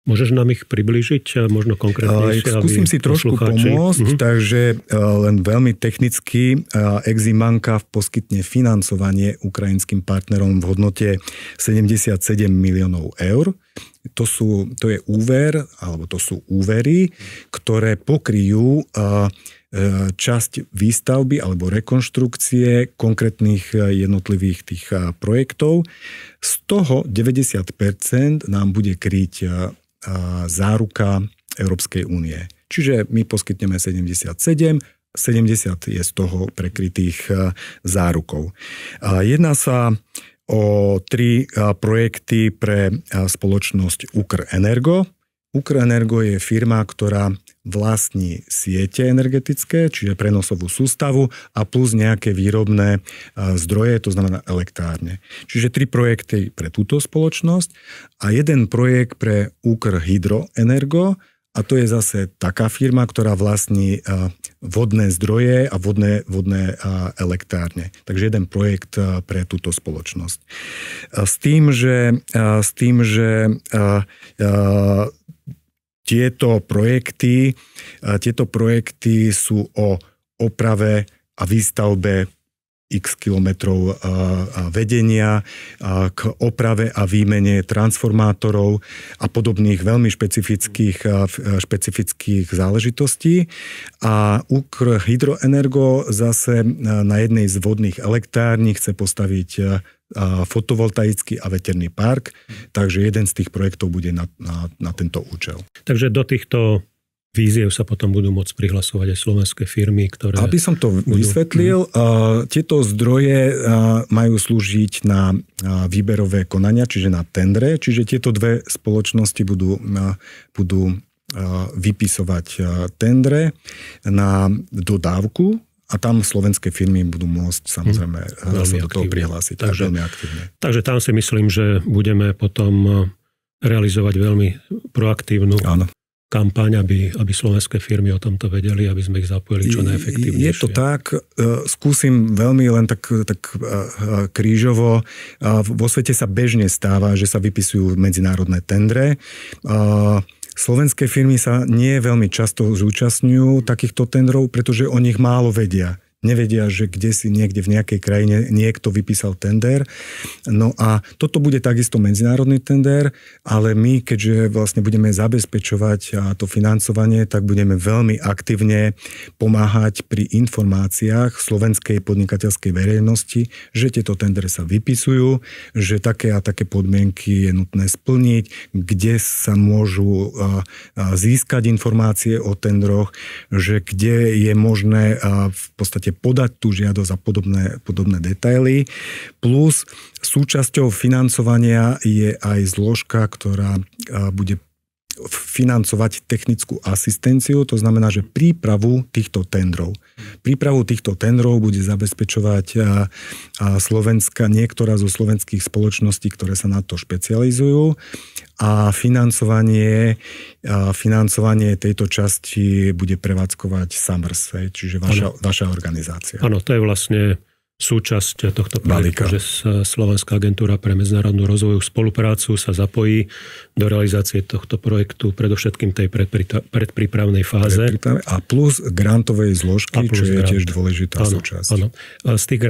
Môžeš nám ich priblížiť, možno konkrétnejšie? Skúsim si trošku pomôcť, takže len veľmi technicky Exim Banka poskytne financovanie ukrajinským partnerom v hodnote 77 miliónov eur. To je úver, alebo to sú úvery, ktoré pokryjú časť výstavby alebo rekonštrukcie konkrétnych jednotlivých tých projektov. Z toho 90% nám bude kryť záruka Európskej únie. Čiže my poskytneme 77, 70 je z toho prekrytých zárukou. Jedná sa o 3 projekty pre spoločnosť Ukrenergo. Ukrenergo je firma, ktorá vlastní siete energetické, čiže prenosovú sústavu a plus nejaké výrobné zdroje, to znamená elektrárne. Čiže 3 projekty pre túto spoločnosť a 1 projekt pre Ukrhydroenergo, a to je zase taká firma, ktorá vlastní vodné zdroje a vodné elektrárne. Takže 1 projekt pre túto spoločnosť. S tým, že tieto projekty sú o oprave a výstavbe x kilometrov vedenia, k oprave a výmene transformátorov a podobných veľmi špecifických záležitostí. A Ukr-Hydroenergo zase na jednej z vodných elektrární chce postaviť fotovoltaický a veterný park, takže jeden z tých projektov bude na tento účel. Takže do týchto víziev sa potom budú môcť prihlasovať aj slovenské firmy, ktoré... Aby som to vysvetlil, tieto zdroje majú slúžiť na výberové konania, čiže na tendre, čiže tieto 2 spoločnosti budú vypisovať tendre na dodávku a tam slovenské firmy budú môcť samozrejme sa do toho prihlásiť. Takže veľmi aktívne. Takže tam si myslím, že budeme potom realizovať veľmi proaktívnu kampaň, aby slovenské firmy o tomto vedeli, aby sme ich zapojili čo najefektívnejšie. Je to tak, skúsim veľmi len tak krížovo. Vo svete sa bežne stáva, že sa vypisujú medzinárodné tendre. Slovenské firmy sa nie veľmi často zúčastňujú takýchto tendrov, pretože o nich málo vedia. Nevedia, že kde si niekde v nejakej krajine niekto vypísal tender. No a toto bude takisto medzinárodný tender, ale my, keďže vlastne budeme zabezpečovať to financovanie, tak budeme veľmi aktívne pomáhať pri informáciách slovenskej podnikateľskej verejnosti, že tieto tendere sa vypisujú, že také a také podmienky je nutné splniť, kde sa môžu získať informácie o tendroch, že kde je možné v podstate podať tú žiadosť a podobné detaily. Plus súčasťou financovania je aj zložka, ktorá bude financovať technickú asistenciu, to znamená, že prípravu týchto tendrov. Prípravu týchto tendrov bude zabezpečovať niektorá zo slovenských spoločností, ktoré sa na to špecializujú a financovanie tejto časti bude prevádzkovať Summers, čiže vaša organizácia. Áno, to je vlastne súčasť tohto projektu, že Slovenská agentúra pre medzinárodnú rozvojovú spoluprácu sa zapojí do realizácie tohto projektu, predovšetkým tej predprípravnej fáze. A plus grantovej zložky, čo je tiež dôležitá súčasť. Áno. Z tých